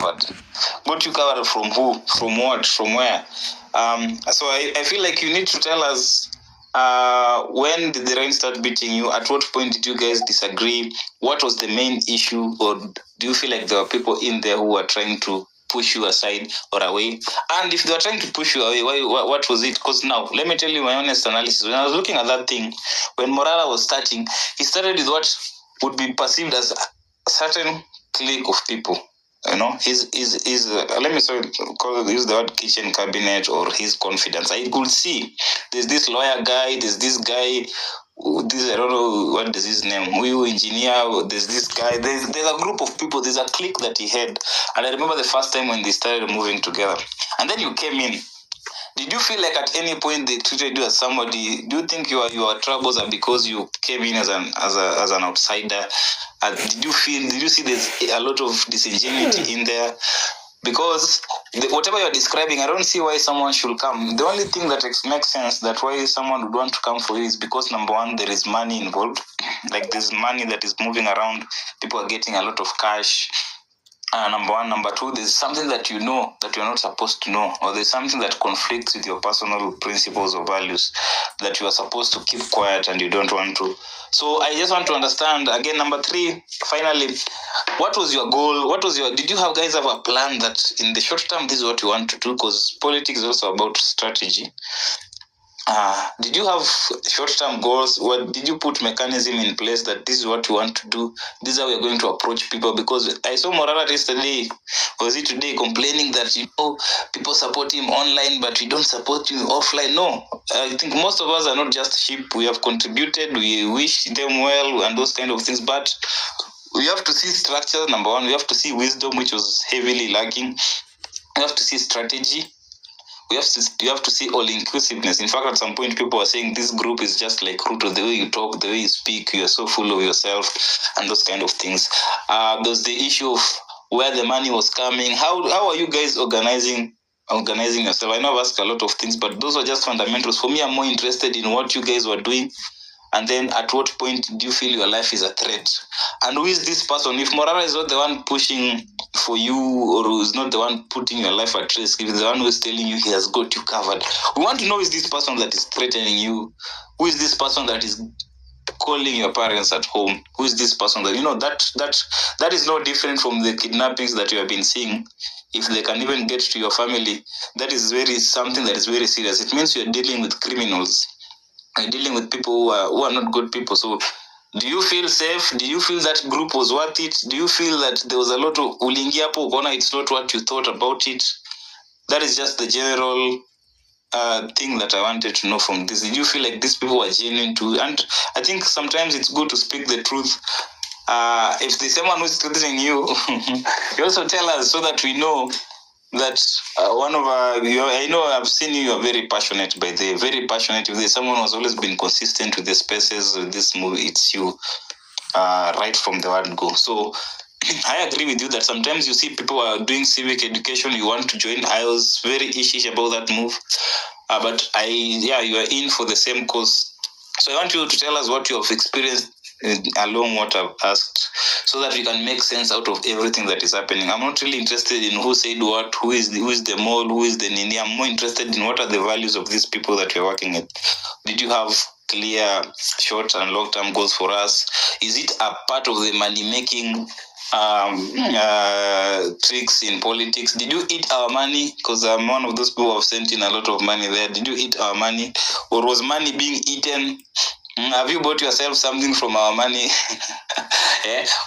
Got you covered from who? From what? From where? So I feel like you need to tell us, when did the rain start beating you? At what point did you guys disagree? What was the main issue? Or do you feel like there were people in there who were trying to push you aside or away? And if they were trying to push you away, what was it? Because now, let me tell you my honest analysis. When I was looking at that thing, when Morara was starting, he started with what would be perceived as a certain clique of people. You know, his let me use the word kitchen cabinet or his confidence. I could see there's this lawyer guy, there's this guy, this I don't know what is his name, who engineer, there's this guy, there's a group of people, there's a clique that he had. And I remember the first time when they started moving together. And then you came in. Did you feel like at any point they treated you as somebody? Do you think your troubles are because you came in as an outsider? Did you see there's a lot of disingenuity in there? Because whatever you're describing, I don't see why someone should come. The only thing that makes sense that why someone would want to come for you is because, number one, there is money involved. Like there's money that is moving around. People are getting a lot of cash. Number one. Number two, there's something that you know that you're not supposed to know, or there's something that conflicts with your personal principles or values that you are supposed to keep quiet and you don't want to. So I just want to understand, again, number three, finally, what was your goal? Did you guys have a plan that in the short term, this is what you want to do? Because politics is also about strategy. Did you have short-term goals? What did you put mechanism in place that this is what you want to do? This is how we're going to approach people? Because I saw Morara yesterday, today, complaining that people support him online, but we don't support you offline. No, I think most of us are not just sheep. We have contributed. We wish them well and those kind of things, but we have to see structure. Number one, we have to see wisdom, which was heavily lacking. We have to see strategy. You have to see all-inclusiveness. In fact, at some point, people are saying this group is just like Ruto, the way you talk, the way you speak, you are so full of yourself, and those kind of things. There's the issue of where the money was coming. How are you guys organizing yourself? I know I've asked a lot of things, but those are just fundamentals. For me, I'm more interested in what you guys were doing. And then at what point do you feel your life is a threat? And who is this person? If Morara is not the one pushing for you, or who is not the one putting your life at risk, if he's the one who is telling you he has got you covered, we want to know, is this person that is threatening you? Who is this person that is calling your parents at home? Who is this person that is no different from the kidnappings that you have been seeing? If they can even get to your family, that is something that is very serious. It means you're dealing with criminals. You're dealing with people who are not good people. So do you feel safe? Do you feel that group was worth it? Do you feel that there was a lot of ulingiapo kona it's not what you thought about it? That is just the general thing that I wanted to know from this. Did you feel like these people were genuine too? And I think sometimes it's good to speak the truth. If there's someone who's threatening you, you also tell us so that we know that one of I know I've seen you are very passionate very passionate. If there's someone who's always been consistent with the spaces with this movie, it's you, right from the word go. So I agree with you that sometimes you see people are doing civic education, you want to join. I was very ish about that move, but you are in for the same cause. So I want you to tell us what you have experienced along what I've asked, so that we can make sense out of everything that is happening. I'm not really interested in who said what, who is the mole, who is the nini. I'm more interested in what are the values of these people that you're working with. Did you have clear short and long-term goals for us? Is it a part of the money-making tricks in politics? Did you eat our money? Because I'm one of those people who have sent in a lot of money there. Did you eat our money? Or was money being eaten? Have you bought yourself something from our money?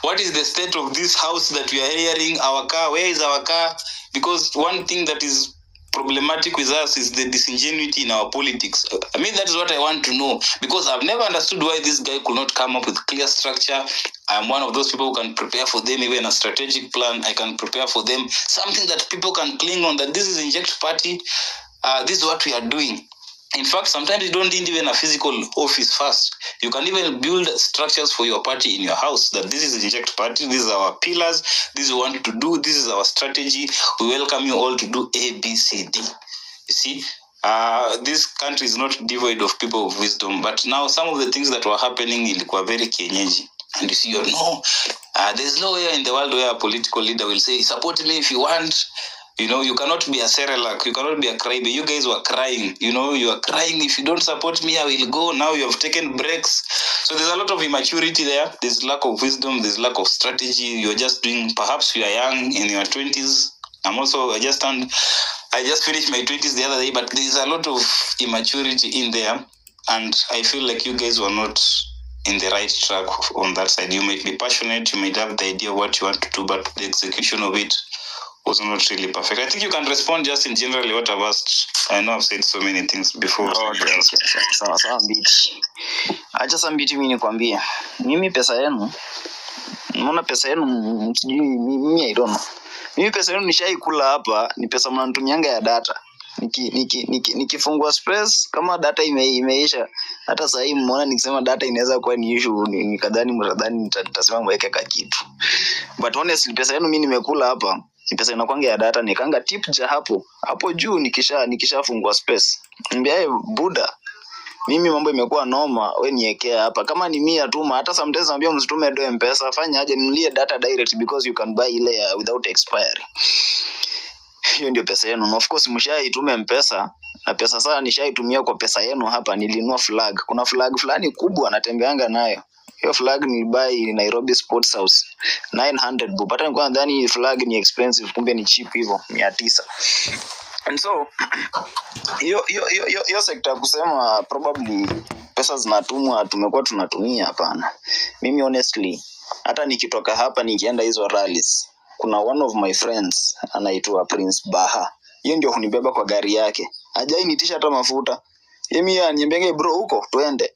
What is the state of this house that we are hearing? Our car, where is our car? Because one thing that is problematic with us is the disingenuity in our politics. I mean, that is what I want to know, because I've never understood why this guy could not come up with clear structure. I'm one of those people who can prepare for them even a strategic plan. I can prepare for them something that people can cling on, that this is Inject Party. This is what we are doing. In fact, sometimes you don't need even a physical office first. You can even build structures for your party in your house, that this is Inject Party, these are our pillars, this is what we want to do, this is our strategy. We welcome you all to do A, B, C, D. You see, this country is not devoid of people of wisdom, but now some of the things that were happening were very Kenyaji. And you see, there's no way in the world where a political leader will say, support me if you want. You cannot be a Cerelac, you cannot be a crybaby. You guys were crying, you are crying, if you don't support me, I will go. Now you have taken breaks. So there's a lot of immaturity there. There's lack of wisdom, there's lack of strategy. You're just doing, perhaps you are young, in your 20s. I just finished my 20s the other day, but there's a lot of immaturity in there. And I feel like you guys were not in the right track on that side. You might be passionate, you might have the idea of what you want to do, but the execution of it was not really perfect. I think you can respond just in generally what I've asked. I know I've said so many things before. Okay. Sawa Mbiti. Acha sasa Mbiti, mimi nikwambie. Mimi pesa yenu, unaona pesa yenu sijui mimi I don't know. Mimi pesa yenu nishaikula hapa, ni pesa mnanitumianga ya data. Nikifungua space kama data imeisha, hata sasa hivi mmeona nikisema data inaweza kuwa ni issue, nikadhani nitasema mweke kitu. But honestly pesa yenu mimi nimekula hapa, ni pesa inakwanga ya data, nikanga tip ja hapo juu nikishafungua space. Niambia buda, mimi mambo imekuwa noma, wewe niwekea hapa. Kama ni 100 tuma, hata sometimes naambia msitume do M-Pesa, fanya aje ninulie data direct because you can buy ile without expiry. Hiyo ndio pesa yenu. Na of course mshaitume M-Pesa, na pesa sasa nishaitumia kwa pesa yenu hapa. Nilinunua flag. Kuna flag fulani kubwa natembeanga nayo. Hiyo flag nilibuy Nairobi Sports House 900 bob. Hata nilikuwa nadhani flag ni expensive, kumbe ni cheap hivyo 900. And so hiyo sector kusema probably pesa zinatumwa tumekuwa tunatumia, hapana. Mimi honestly hata nikitoka hapa nikienda hizo rallies, kuna one of my friends anaitwa Prince Baha, yeye ndio hunibeba kwa gari yake, hajai nitisha hata mafuta. Yeye aniambia bro huko twende,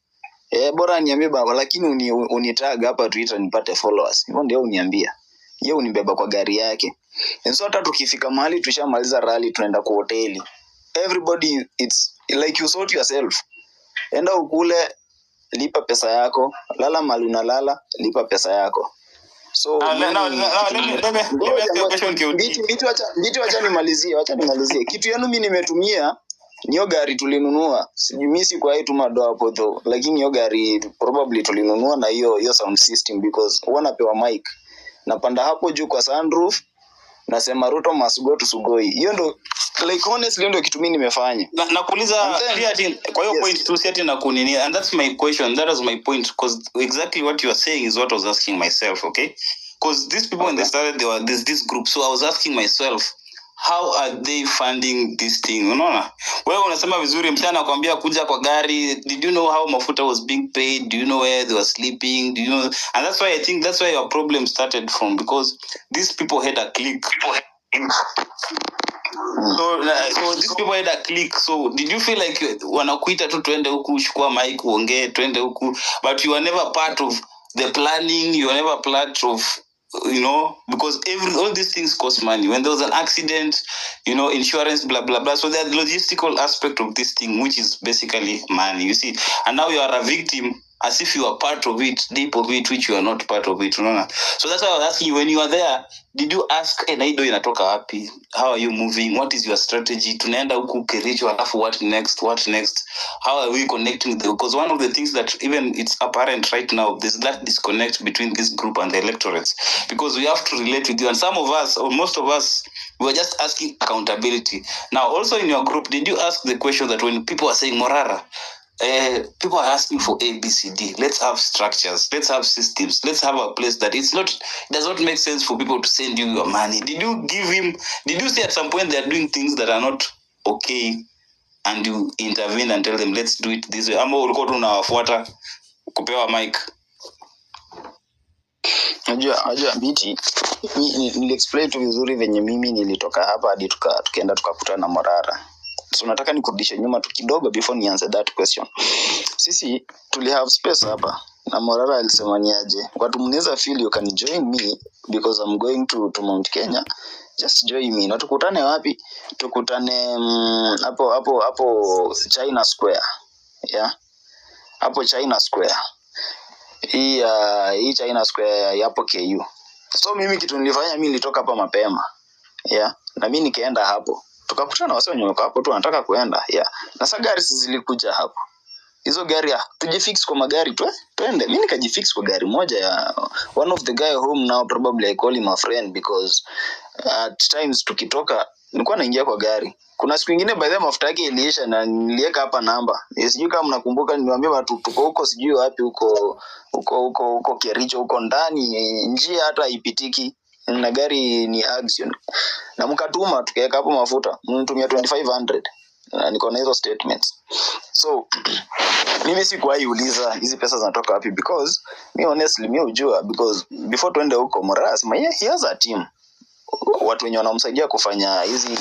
bora niambie baba, lakini unitag hapa Twitter nipate followers. Hivyo ndio uniambia. Yeye unibeba kwa gari yake. And so hata tukifika mahali tushamaliza rally tunaenda kwa hoteli, everybody it's like you sort yourself. Enda ukule, lipa pesa yako, lala mahali unalala, lipa pesa yako. So Mbiti wacha nimalizie. Kitu yenu mimi nimetumia niyo gari tulinunua. Mimi si kwa hiyo madoa hapo though, lakini hiyo gari probably tulinunua na hiyo sound system because wanapewa mic. Napanda hapo juu kwa sunroof, nasema Ruto must go to Sugoi. Hiyo ndo like honestly ndio kitu mimi nimefanya. Nakuuliza kwa hiyo point tu si ati na kunini, and that's my question, that is my point, because exactly what you are saying is what I was asking myself, okay? Because these people when they started, there was this group, so I was asking myself, how are they funding this thing? Unaona wewe unasema vizuri, mtana kwambia kuja kwa gari. Did you know how mafuta was being paid? Do you know where they were sleeping? Do you know? And that's why I think that's where your problem started from, because these people had a clique. So these people had a clique. So did you feel like wanakuita tu twende huku chukua mic uongee twende huku, but you were never part of the planning, you were never part of, because all these things cost money. When there was an accident, insurance, blah blah blah. So there's the logistical aspect of this thing, which is basically money, you see. And now you are a victim, as if you are part of it, deep of it, which you are not part of it. So that's why I was asking you, when you are there, did you ask, Naido inatoka wapi? How are you moving? What is your strategy? Tunaenda huku Kericho, alafu what next? How are we connecting? Because one of the things that even it's apparent right now, there's that disconnect between this group and the electorates, because we have to relate with you. And some of us, or most of us, we were just asking accountability. Now, also in your group, did you ask the question that when people are saying, Morara, people are asking for ABCD, let's have structures, let's have systems, let's have a place that it does not make sense for people to send you your money. Did you say at some point they are doing things that are not okay and you intervene and tell them let's do it this way? Ama ulikuwa unawafuata kupewa mic? Unajua Mbiti, niliexplain tu vizuri venye mimi nilitoka hapa hadi tukaenda tukakutana na Morara. So nataka nikurudishe nyuma tu kidogo before ni answer that question. Sisi tuli have space hapa na Morara alisema niaje, watu mnaweza feel you can join me because I'm going to Mount Kenya, just join me. Na tukutane wapi? Tukutane hapo China Square. Yeah, hapo China Square. Hii China Square hapo KU. So mimi kitu nilifanya, mimi nilitoka hapa mapema. Yeah, na mimi nikaenda hapo. Tukakutana wase wenye wako hapo tu wanataka kuenda. Yeah. Na sasa gari zilikuja hapo. hizo gari tujifix kwa magari twende. Mimi nikajifix kwa gari moja ya one of the guy home now, probably I call him a friend because at times tukitoka nilikuwa naingia kwa gari. Kuna siku nyingine by the mafuta yake iliisha na niliweka hapa namba. Sijui kama mnakumbuka, niwaambia watu tuko huko sijui wapi huko Kericho huko ndani, njia hata haipitiki na gari ni action. Na mkatuma tukaweka hapo mafuta, mnitumia 2500. Na niko na hizo statements. So mimi sikuwahi uliza hizi pesa zinatoka wapi because me honestly mimi hujua, because before tuende huko Morara sema he has a team, watu wenye wanamsaidia kufanya hizi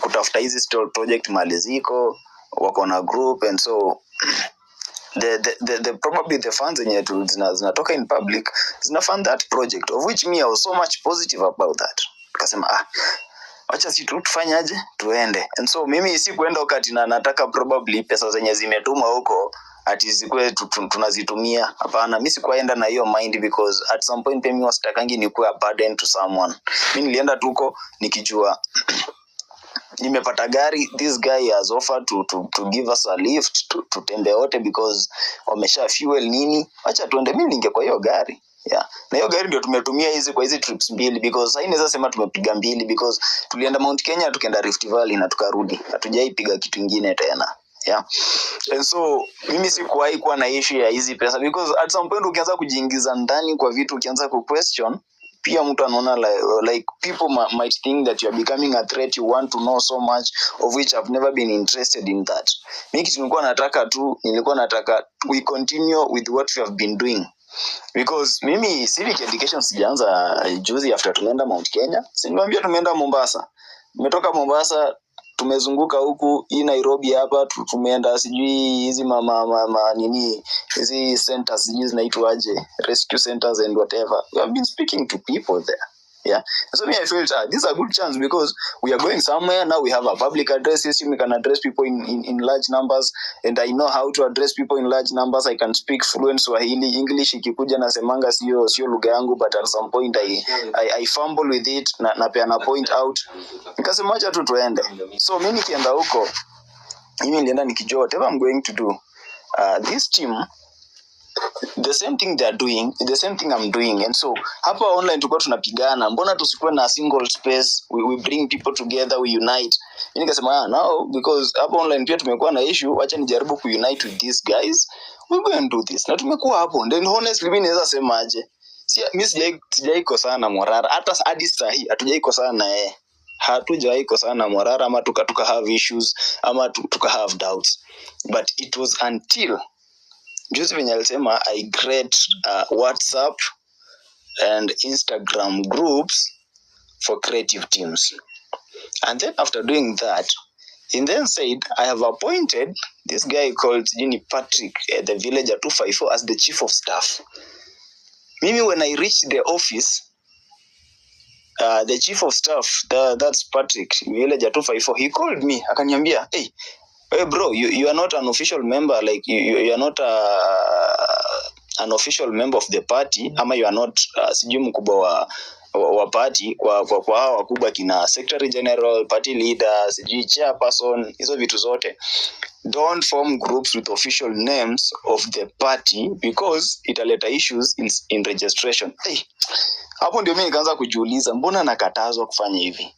kutafuta hizi stall project maliziko, wako na group, and so the probably the funds yenye zinatoka in public zina fund that project, of which me I was so much positive about that. Kasema acha si tufanyaje tuende. And so mimi si kuenda wakati na nataka probably pesa zenye zimetuma huko ati zikwe tunazitumia. Hapana, mimi sikuenda na hiyo mind because at some point mimi wasitakangi nikuwe a burden to someone. Mimi nilienda tuko nikijua nimepata gari, this guy has offered to give us a lift to tembe wote because wamesha fuel nini, acha tuende. Mimi ningekuwa hiyo gari. Yeah. Na hiyo gari ndio tumetumia hizi kwa hizi trips mbili, because sasa inaweza sema tumepiga mbili because tulienda Mount Kenya tukaenda Rift Valley na tukarudi. Hatujaipiga kitu kingine tena. Yeah. And so mimi sikuwahi kuwa na issue ya hizi pesa because at some point ukianza kujiingiza ndani kwa vitu, ukianza ku question, pia mtu anaona like people might think that you are becoming a threat. You want to know so much of which I've never been interested in that. Mimi kitu nilikuwa nataka we continue with what we have been doing. Because mimi civic education sijaanza juzi after tumeenda Mount Kenya. Siniwaambia tumeenda Mombasa. Nimetoka Mombasa, tumezunguka huku hii Nairobi hapa, tumeenda sijui hizi nini hizi centers sijui zinaitwaje, rescue centers and whatever. We have been speaking to people there. Yeah. So me I felt this is a good chance because we are going somewhere now. We have a public address system. We can address people in large numbers, and I know how to address people in large numbers. I can speak fluent Swahili. English ikikuja na semanga sio lugha yangu, but at some point I fumble with it na peana point out. Nikasema acha tu tuende. So mimi nikienda huko, mimi nilienda nikijua whatever I'm going to do, this team, the same thing they are doing, the same thing I'm doing. And so hapa online tulikuwa tunapigana, mbona tusikuwe na single space, we bring people together, we unite. Mimi nikasema now because hapa online pia tumekuwa na issue, acha nijaribu ku unite with these guys, we go and do this. Na tumekuwa hapo, and then honestly mimi naweza sema aje, mimi sijaiko sana Morara, hata hadi sasa hii hatujaiko sana hatujaiko sana Morara, ama tuka have issues ama tuka have doubts. But it was until juzi venye alisema I create WhatsApp and Instagram groups for creative teams. And then after doing that, he then said, I have appointed this guy called Patrick, the villager 254, as the chief of staff. Mimi when I reached the office, the chief of staff, that's Patrick, villager 254, he called me, akaniambia, hey bro, you are not an official member, like you are not an official member of the party, ama you are not sijui mkubwa wa party kwa hao wakubwa kina secretary general, party leader, sijui chairperson, hizo vitu zote. Don't form groups with official names of the party because italeta issues in registration. Hey, hapo ndio mimi nikaanza kujiuliza mbona nakatazwa kufanya hivi.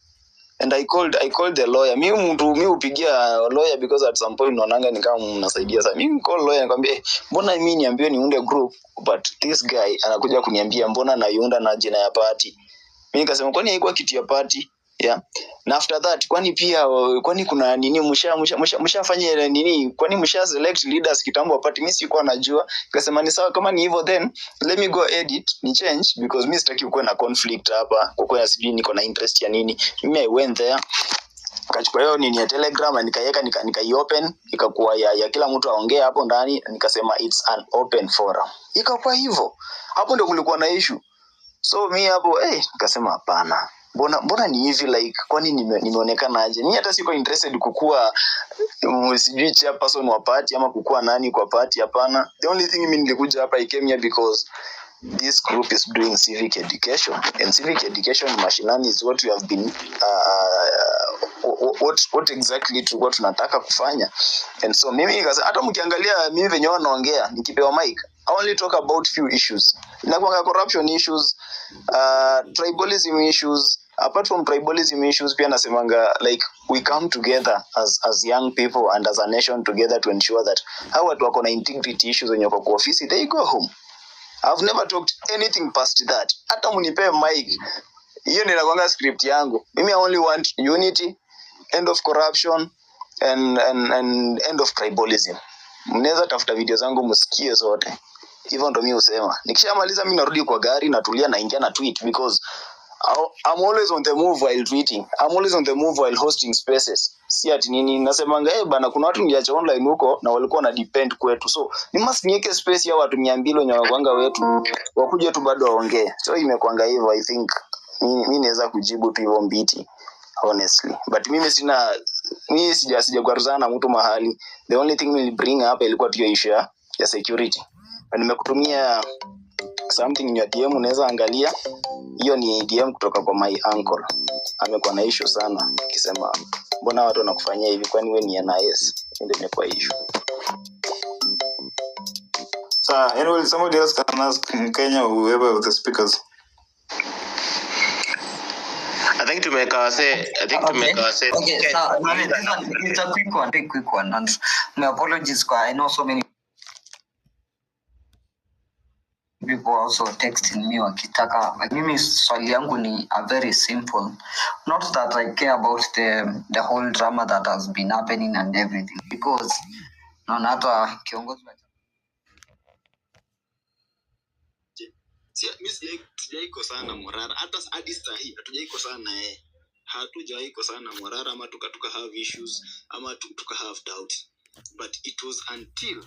And I called the lawyer. Mimi upigia lawyer because at some point naonanga ni kama mnasaidia sana. Mimi call lawyer nikamwambia mbona mimi niambiwe niunde group, but this guy anakuja kuniambia mbona naiunda na jina ya party. Mimi nikasema kwani haikuwa kitu ya party? Yeah. Na after that kwani kuna nini mshafanya nini, kwani msha select leaders kitambo party? Mimi sikuwa najua. Nikasema ni sawa, kama ni hivyo then let me go edit ni change because mimi sitaki kuwa na conflict hapa, kwa kuwa sijui niko na interest ya nini. Mimi I went there, kachukua hiyo nini ya Telegram na nikaiweka nikai-open, ikakuwa ya kila mtu aongee hapo ndani, nikasema it's an open forum. Ikakuwa hivyo. Hapo ndio kulikuwa na issue. So mimi hapo nikasema hapana. Mbona ni hivi, like kwani nimeonekana aje? Mimi hata siko interested kukua sijui chairperson wa party ama kukua nani kwa party, hapana. The only thing mimi nilikuja hapa I came here because this group is doing civic education, and civic education mashinani is what we have been what exactly tulikuwa tunataka kufanya. And so mimi nikasema hata mkiangalia mimi venye wanaongea nikipewa mic, I only talk about few issues. Inakuwa corruption issues, tribalism issues. Apart from tribalism issues, pia nasemanga like we come together as young people and as a nation together to ensure that how watu wako na integrity issues wenye wako kwa ofisi, they go home. I've never talked anything past that. Hata mnipe mic, hiyo ndio inakuanga script yangu. Mimi I only want unity, end of corruption and end of tribalism. Mnaweza tafuta video zangu msikie zote. Hivyo ndo mimi husema. Nikishamaliza mimi narudi kwa gari natulia naingia na tweet because I'm always on the move while tweeting. I'm always on the move while hosting spaces. Si ati nini nasemanga bana kuna watu niacha online huko na walikuwa na depend kwetu. So ni must niweke space ya watu 200 wenye wakwanga wetu wakuje tu bado waongee. So imekwanga hivyo. I think mimi naweza kujibu tu hivyo mbiti honestly. But mimi sijakwaruzana na mtu mahali. The only thing we'll bring up ilikuwa tu issue ya security. Na nimekutumia something in your DM, unaweza angalia. Hiyo ni DM kutoka kwa my uncle. Amekuwa na issue sana akisema mbona watu wanakufanyia hivi, kwani wewe ni NIS? Ndio imekuwa issue. So anyway, somebody else can ask Kenya or whoever of the speakers. I think to make our say. Okay, so it's a quick one. And my apologies, I know so many people also texting me wakitaka. Like mimi swali yangu ni a very simple. Not that I care about the whole drama that has been happening and everything, because naona hata kiongozi Sijaiko sana Morara, hata hadi saa hii hatujaiko sana hatujaiko sana Morara, ama tuka have issues ama tuka have doubt. But it was until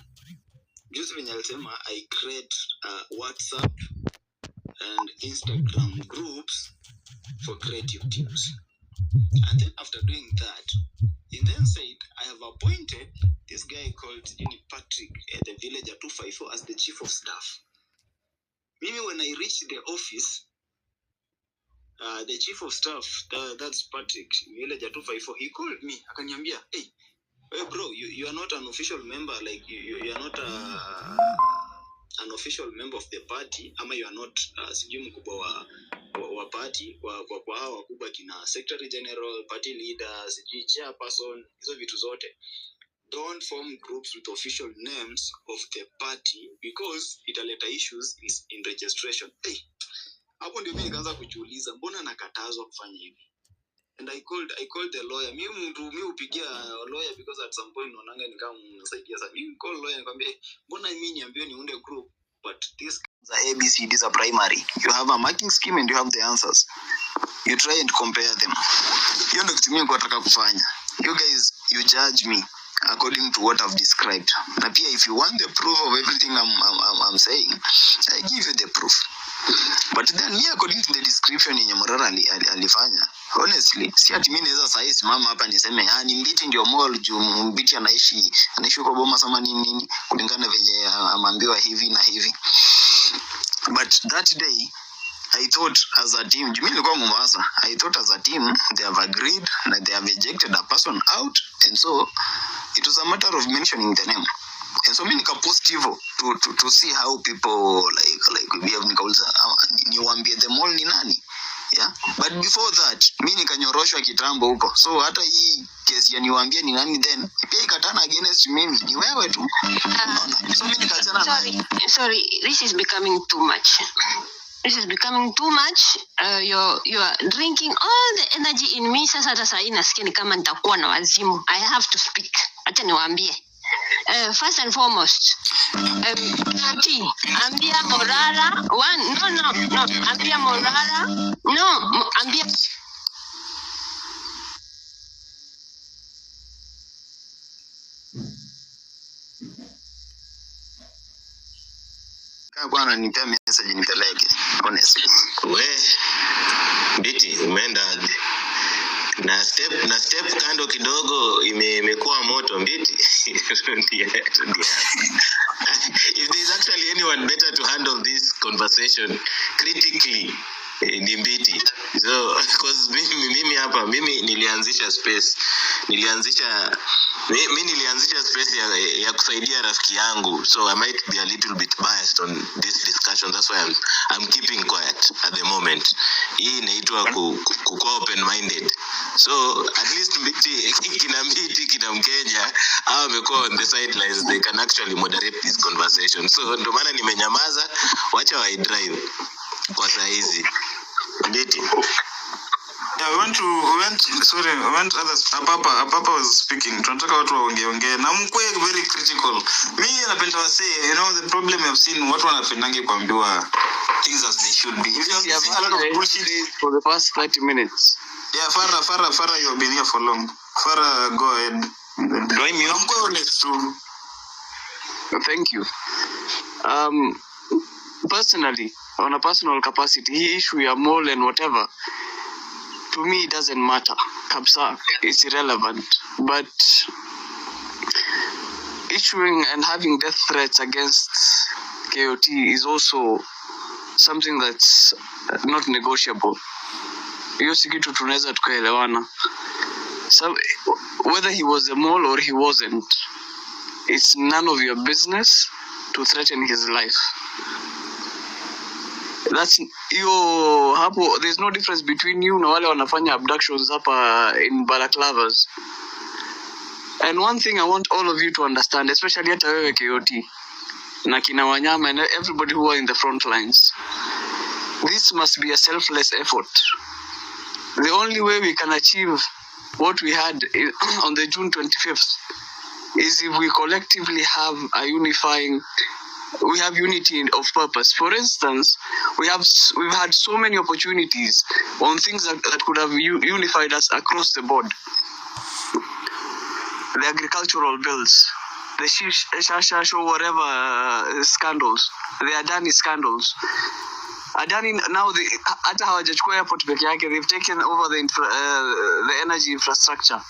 just when I create WhatsApp and Instagram groups for creative teams, and then after doing that, he then said I have appointed this guy called Patrick at the Villager 254 as the chief of staff. Maybe when I reached the office, the chief of staff, that's Patrick, Villager 254, he called me. Akaniambia, hey bro, you are not an official member, like you are not an official member of the party, ama you are not sijui mkubwa wa party, kwa hawa wakubwa kina secretary general, party leader, sijui chairperson, hizo vitu zote. Don't form groups with official names of the party because italeta issues in registration. Hey, hapo ndio mimi nikaanza kujiuliza mbona nakatazwa kufanya hivi. And I called the lawyer. Mimi upigia lawyer because at some point naonanga ni kama mnasaidia sana. Mimi call lawyer nikamwambia mbona mimi niambiwe niunde group, but this the ABCDs are primary. You have a marking scheme and you have the answers. You try and compare them. Hiyo ndio kitu mimi nataka kufanya. You guys, you judge me according to what I've described. Na pia if you want the proof of everything I'm saying, I give you the proof. But then me according to the description yenye Morara alifanya, honestly si ati mimi naweza sasa simama hapa niseme ni Mbiti ndio mall juu Mbiti anaishi kwa boma sama nini kulingana venye ameambiwa hivi na hivi. But that day I thought as a team, mimi nilikuwa Mombasa, I thought as a team they have agreed that they have ejected a person out, and so it was a matter of mentioning the name. And so mimi nikapost hivyo to see how people like we have nikauliza niwaambie the mall ni nani. Yeah, but before that mimi nikanyoroshwa kitambo huko. So hata hii kesi ya niwaambie ni nani then pia ikatana against mimi, ni wewe tu. So mimi nikachana. Sorry, this is becoming too much. You are drinking all the energy in me. Sasa hata saa hii nasikia ni kama nitakuwa na wazimu. I have to speak. Acha niwaambie. First and foremost, ambia Morara ambia Morara ambia bwana nipe message nipeleke honestly. Mbiti umeenda na step kando kidogo imekuwa moto Mbiti. If there is actually anyone better to handle this conversation critically, ni Mbiti. So because mimi hapa mimi nilianzisha space ya kusaidia rafiki yangu, so I might be a little bit biased on this discussion. That's why I'm keeping quiet at the moment. Hii inaitwa kuwa open minded. So at least kina Mkenya au amekuwa on the sidelines, they can actually moderate this conversation. So ndio maana nimenyamaza, wacha wa drive kwa saa hizi. Nditi. Yeah, we went others. Papa was speaking. Tunataka watu waongee. Na mkwe very critical. Mimi napenda wase, the problem I've seen, watu wanapendangi kuambiwa things as they should be. If you have a lot of bullshit for the past 30 minutes. Yeah, Farah, you've been here for long. Farah, go ahead. Join me. I'm honest too. Thank you. Personally, on a personal capacity, hii issue ya mall and whatever, to me it doesn't matter. Kabsa, it's irrelevant. But issuing and having death threats against KOT is also something that's not negotiable. Hiyo si kitu tunaweza tukaelewana. So whether he was a mole or he wasn't, it's none of your business to threaten his life. That's you hapo. There's no difference between you na wale wanafanya abductions hapa in balaclavas. And one thing I want all of you to understand, especially hata wewe KOT na kina Wanyama and everybody who are in the front lines, this must be a selfless effort. The only way we can achieve what we had on the June 25th is if we collectively have we have unity of purpose. For instance, we've had so many opportunities on things that could have unified us across the board. The agricultural bills, the Shasha whatever scandals, the Adani scandals. Adani now hata hawajachukua airport peke yake, they've taken over the energy infrastructure,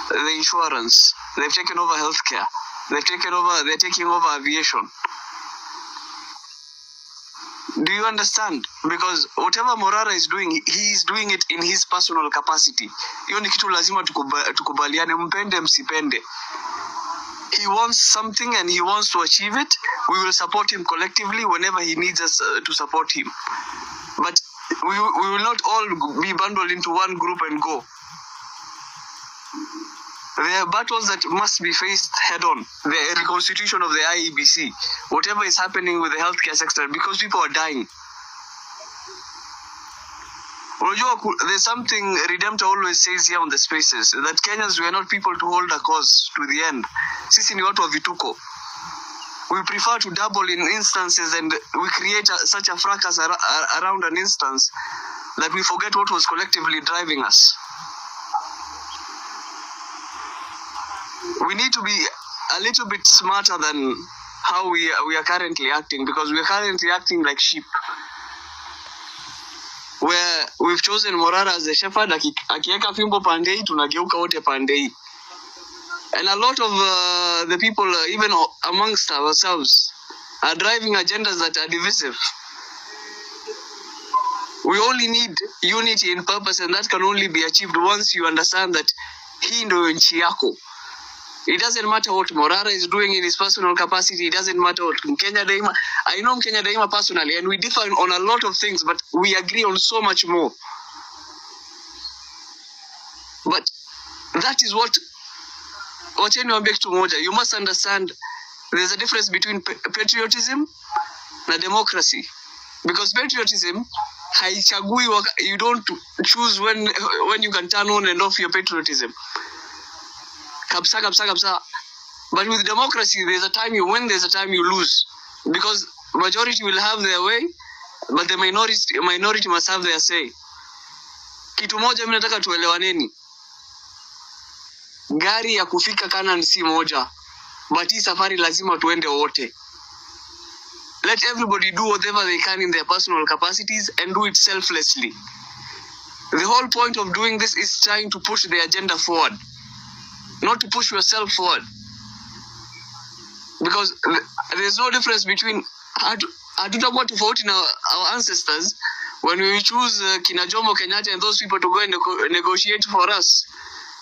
the insurance, they've taken over healthcare, they're taking over aviation. Do you understand? Because whatever Morara is doing, he is doing it in his personal capacity. Hiyo ni kitu lazima tukubaliane, mpende msipende. He wants something and he wants to achieve it. We will support him collectively whenever he needs us to support him. But we will not all be bundled into one group and go. There are battles that must be faced head on. The reconstitution of the IEBC, whatever is happening with the healthcare sector, because people are dying. There's something Redemptor always says here on the spaces, that Kenyans, we are not people to hold a cause to the end. Sisi ni watu wa vituko. We prefer to double in instances and we create such a fracas around an instance that we forget what was collectively driving us. We need to be a little bit smarter than how we are currently acting, because we are currently acting like sheep. Where we've chosen Morara as a shepherd, akieka fimbo pandei, tunageuka wote pandei. And a lot of the people, even amongst ourselves, are driving agendas that are divisive. We only need unity in purpose, and that can only be achieved once you understand that hii ndio nchi yako. It doesn't matter what Morara is doing in his personal capacity. It doesn't matter what Mkenya Daima. I know Mkenya Daima personally, and we differ on a lot of things, but we agree on so much more. But that is what you must understand. There's a difference between patriotism and democracy. Because patriotism, you don't choose when you can turn on and off your patriotism. Kapsa. But with democracy, there's a time you win, there's a time you lose. Because majority will have their way, but the minority must have their say. Kitu moja mimi nataka tuelewaneni. Gari ya kufika Canaan si moja, but hii safari lazima tuende wote. Let everybody do whatever they can in their personal capacities and do it selflessly. The whole point of doing this is trying to push the agenda forward, not to push yourself forward. Because there's no difference between hatutakuwa tofauti na our ancestors, when we choose Kina Jomo Kenyatta and those people to go and negotiate for us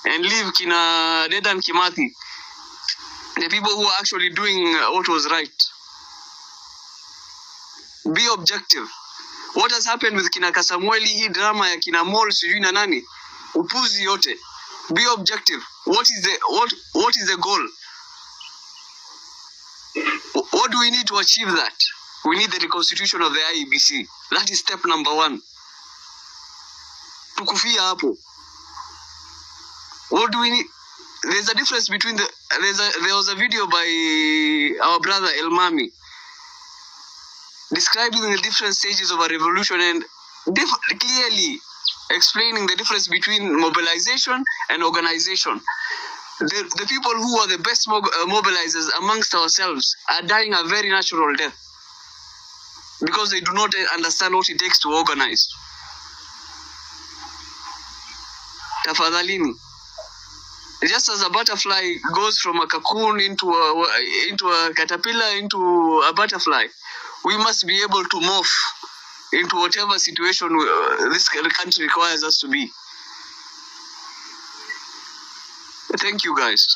and leave Kina Dedan Kimathi, the people who are actually doing what was right. Be objective. What has happened with Kina Kasamweli, hii drama ya Kina Mall sijui na nani, upuzi yote. Be objective. What is the goal? What do we need to achieve that? We need the reconstitution of the IEBC. That is step number 1. Tukufia hapo. What do we need? There's a difference between there was a video by our brother Elmami describing the different stages of a revolution and clearly explaining the difference between mobilization and organization. The people who are the best mobilizers amongst ourselves are dying a very natural death because they do not understand what it takes to organize. Tafadhalini. Just as a butterfly goes from a cocoon into a caterpillar into a butterfly, we must be able to morph into whatever situation this country requires us to be. Thank you, guys.